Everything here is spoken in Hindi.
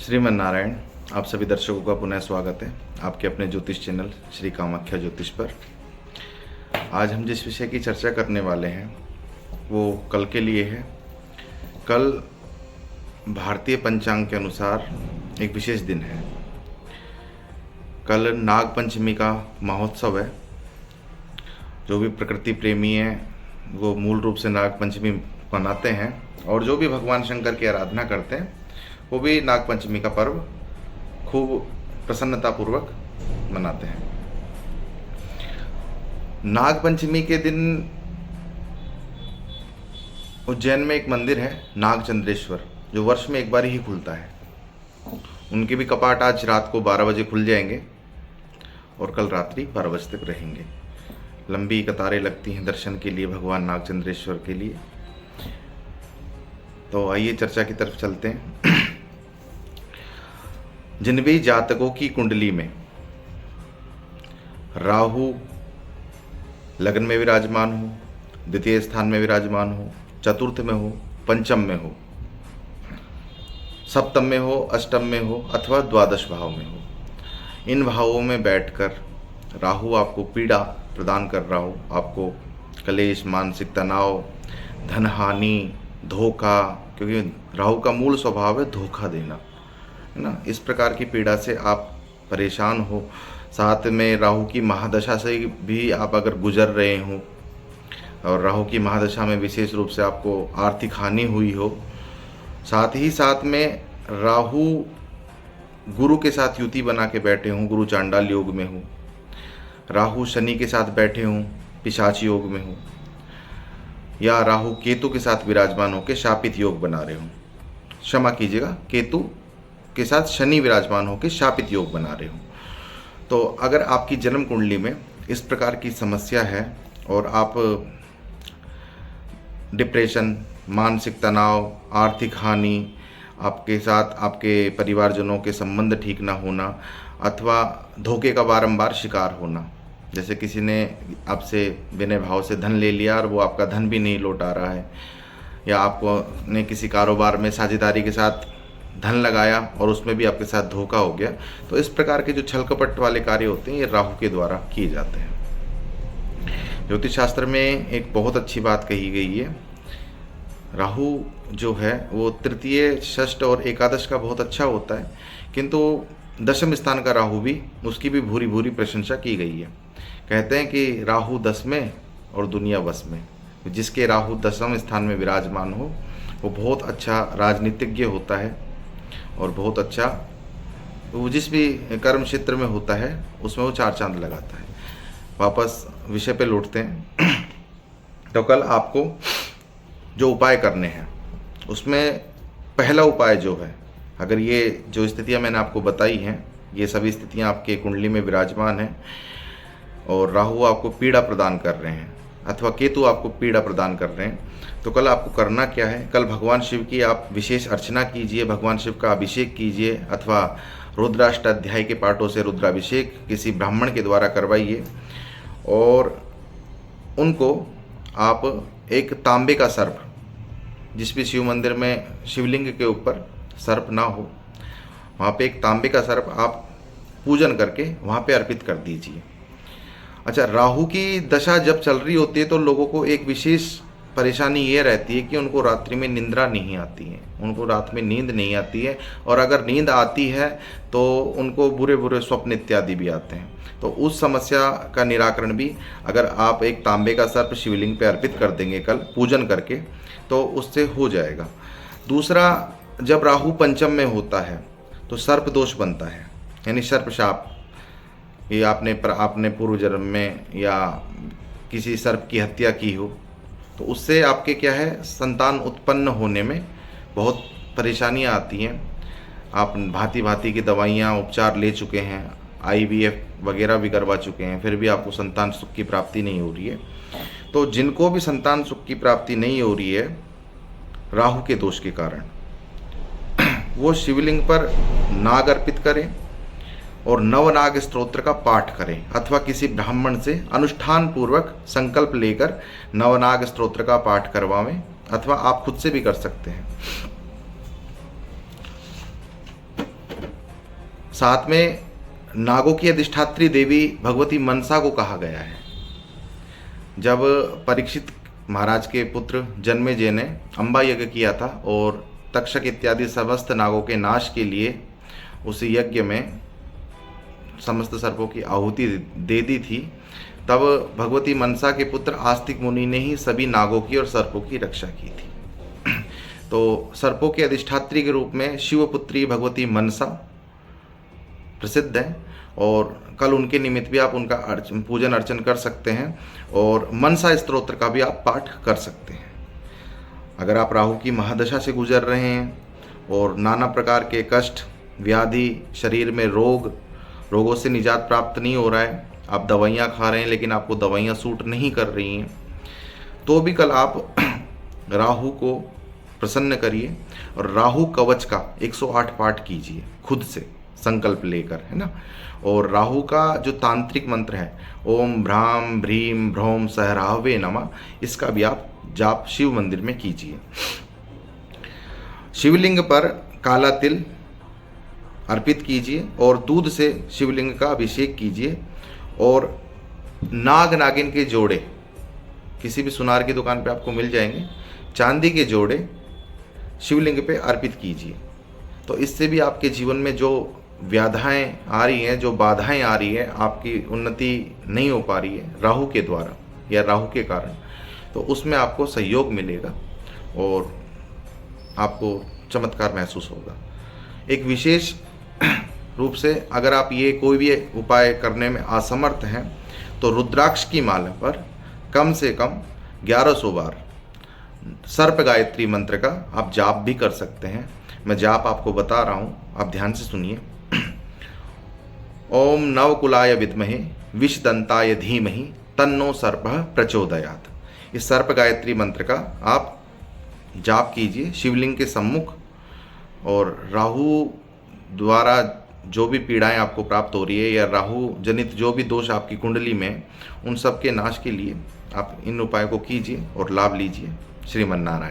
श्रीमन नारायण। आप सभी दर्शकों का पुनः स्वागत है आपके अपने ज्योतिष चैनल श्री कामाख्या ज्योतिष पर। आज हम जिस विषय की चर्चा करने वाले हैं वो कल के लिए है। कल भारतीय पंचांग के अनुसार एक विशेष दिन है। कल नाग पंचमी का महोत्सव है। जो भी प्रकृति प्रेमी हैं वो मूल रूप से नाग पंचमी मनाते हैं, और जो भी भगवान शंकर की आराधना करते हैं वो भी नाग पंचमी का पर्व खूब प्रसन्नतापूर्वक मनाते हैं। नाग पंचमी के दिन उज्जैन में एक मंदिर है नागचंद्रेश्वर, जो वर्ष में एक बार ही खुलता है। उनके भी कपाट आज रात को 12 बजे खुल जाएंगे और कल रात्रि 12 बजे तक रहेंगे। लंबी कतारें लगती हैं दर्शन के लिए भगवान नागचंद्रेश्वर के लिए। तो आइए चर्चा की तरफ चलते हैं। जिन भी जातकों की कुंडली में राहु लग्न में विराजमान हो, द्वितीय स्थान में विराजमान हो, चतुर्थ में हो, पंचम में हो, सप्तम में हो, अष्टम में हो अथवा द्वादश भाव में हो, इन भावों में बैठकर राहु आपको पीड़ा प्रदान कर रहा हो, आपको कलेश, मानसिक तनाव, धन हानि, धोखा, क्योंकि राहु का मूल स्वभाव है धोखा देना, है ना। इस प्रकार की पीड़ा से आप परेशान हो, साथ में राहु की महादशा से भी आप अगर गुजर रहे हो और राहु की महादशा में विशेष रूप से आपको आर्थिक हानि हुई हो, साथ ही साथ में राहु गुरु के साथ युति बना के बैठे हों, गुरु चांडाल योग में हो, राहु शनि के साथ बैठे हों, पिशाच योग में हो, या राहु केतु के साथ विराजमान होकर शापित योग बना रहे हों, क्षमा कीजिएगा, केतु के साथ शनि विराजमान होकर शापित योग बना रहे हों। तो अगर आपकी जन्म कुंडली में इस प्रकार की समस्या है और आप डिप्रेशन, मानसिक तनाव, आर्थिक हानि, आपके साथ आपके परिवारजनों के संबंध ठीक ना होना अथवा धोखे का बारंबार शिकार होना, जैसे किसी ने आपसे विनय भाव से धन ले लिया और वो आपका धन भी नहीं लौटा रहा है, या आपको ने किसी कारोबार में साझेदारी के साथ धन लगाया और उसमें भी आपके साथ धोखा हो गया, तो इस प्रकार के जो छल कपट वाले कार्य होते हैं ये राहु के द्वारा किए जाते हैं। ज्योतिष शास्त्र में एक बहुत अच्छी बात कही गई है। राहु जो है वो तृतीय, षष्ठ और एकादश का बहुत अच्छा होता है, किंतु दशम स्थान का राहु भी, उसकी भी भूरी भूरी प्रशंसा की गई है। कहते हैं कि राहु 10 में और दुनिया वश में। जिसके राहु 10वें स्थान में विराजमान हो वो बहुत अच्छा राजनीतिज्ञ होता है और बहुत अच्छा वो जिस भी कर्म क्षेत्र में होता है उसमें वो 4 चांद लगाता है। वापस विषय पे लौटते हैं। तो कल आपको जो उपाय करने हैं उसमें पहला उपाय जो है, अगर ये जो स्थितियां मैंने आपको बताई हैं ये सभी स्थितियां आपके कुंडली में विराजमान हैं और राहु आपको पीड़ा प्रदान कर रहे हैं अथवा केतु आपको पीड़ा प्रदान कर रहे हैं, तो कल आपको करना क्या है? कल भगवान शिव की आप विशेष अर्चना कीजिए, भगवान शिव का अभिषेक कीजिए अथवा रुद्राष्टाध्याय के पाठों से रुद्राभिषेक किसी ब्राह्मण के द्वारा करवाइए और उनको आप एक तांबे का सर्प, जिस भी शिव मंदिर में शिवलिंग के ऊपर सर्प ना हो, वहाँ पे एक तांबे का सर्प आप पूजन करके वहाँ पे अर्पित कर दीजिए। अच्छा, राहु की दशा जब चल रही होती है तो लोगों को एक विशेष परेशानी ये रहती है कि उनको रात्रि में निंद्रा नहीं आती है, उनको रात में नींद नहीं आती है, और अगर नींद आती है तो उनको बुरे बुरे स्वप्न इत्यादि भी आते हैं। तो उस समस्या का निराकरण भी अगर आप एक तांबे का सर्प शिवलिंग पे अर्पित कर देंगे कल पूजन करके तो उससे हो जाएगा। दूसरा, जब राहु पंचम में होता है तो सर्प दोष बनता है, यानी सर्प शाप। ये आपने पूर्व जन्म में या किसी सर्प की हत्या की हो तो उससे आपके क्या है, संतान उत्पन्न होने में बहुत परेशानियां आती हैं। आप भांति भांति की दवाइयां उपचार ले चुके हैं, IVF वगैरह भी करवा चुके हैं, फिर भी आपको संतान सुख की प्राप्ति नहीं हो रही है। तो जिनको भी संतान सुख की प्राप्ति नहीं हो रही है राहु के दोष के कारण, वो शिवलिंग पर नाग अर्पित करें और नवनाग स्तोत्र का पाठ करें अथवा किसी ब्राह्मण से अनुष्ठान पूर्वक संकल्प लेकर नवनाग स्तोत्र का पाठ करवावें अथवा आप खुद से भी कर सकते हैं। साथ में नागों की अधिष्ठात्री देवी भगवती मनसा को कहा गया है। जब परीक्षित महाराज के पुत्र जन्मेजय ने अम्बा यज्ञ किया था और तक्षक इत्यादि समस्त नागों के नाश के लिए उस यज्ञ में समस्त सर्पों की आहुति दे दी थी, तब भगवती मनसा के पुत्र आस्तिक मुनि ने ही सभी नागों की और सर्पों की रक्षा की थी। तो सर्पों के अधिष्ठात्री के रूप में शिवपुत्री भगवती मनसा प्रसिद्ध है और कल उनके निमित्त भी आप उनका पूजन अर्चन कर सकते हैं और मनसा स्तोत्र का भी आप पाठ कर सकते हैं। अगर आप राहु की महादशा से गुजर रहे हैं और नाना प्रकार के कष्ट, व्याधि, शरीर में रोगों से निजात प्राप्त नहीं हो रहा है, आप दवाइयाँ खा रहे हैं लेकिन आपको दवाइयाँ सूट नहीं कर रही हैं, तो भी कल आप राहु को प्रसन्न करिए और राहु कवच का 108 पाठ कीजिए खुद से संकल्प लेकर, है ना। और राहु का जो तांत्रिक मंत्र है ओम भ्राम भ्रीम भ्रौम सहरावे नमः, इसका भी आप जाप शिव मंदिर में कीजिए। शिवलिंग पर काला तिल अर्पित कीजिए और दूध से शिवलिंग का अभिषेक कीजिए और नाग नागिन के जोड़े किसी भी सुनार की दुकान पे आपको मिल जाएंगे, चांदी के जोड़े शिवलिंग पे अर्पित कीजिए। तो इससे भी आपके जीवन में जो व्याधाएं आ रही हैं, जो बाधाएं आ रही हैं, आपकी उन्नति नहीं हो पा रही है राहु के द्वारा या राहु के कारण, तो उसमें आपको सहयोग मिलेगा और आपको चमत्कार महसूस होगा। एक विशेष रूप से अगर आप ये कोई भी उपाय करने में असमर्थ हैं तो रुद्राक्ष की माला पर कम से कम 1100 बार सर्प गायत्री मंत्र का आप जाप भी कर सकते हैं। मैं जाप आपको बता रहा हूँ, आप ध्यान से सुनिए। ओम नवकुलाय विद्महे विषदंताय धीमहि तन्नो सर्पः प्रचोदयात्। इस सर्प गायत्री मंत्र का आप जाप कीजिए शिवलिंग के सम्मुख और राहु द्वारा जो भी पीड़ाएं आपको प्राप्त हो रही है या राहु जनित जो भी दोष आपकी कुंडली में, उन सब के नाश के लिए आप इन उपायों को कीजिए और लाभ लीजिए। श्रीमन नारायण।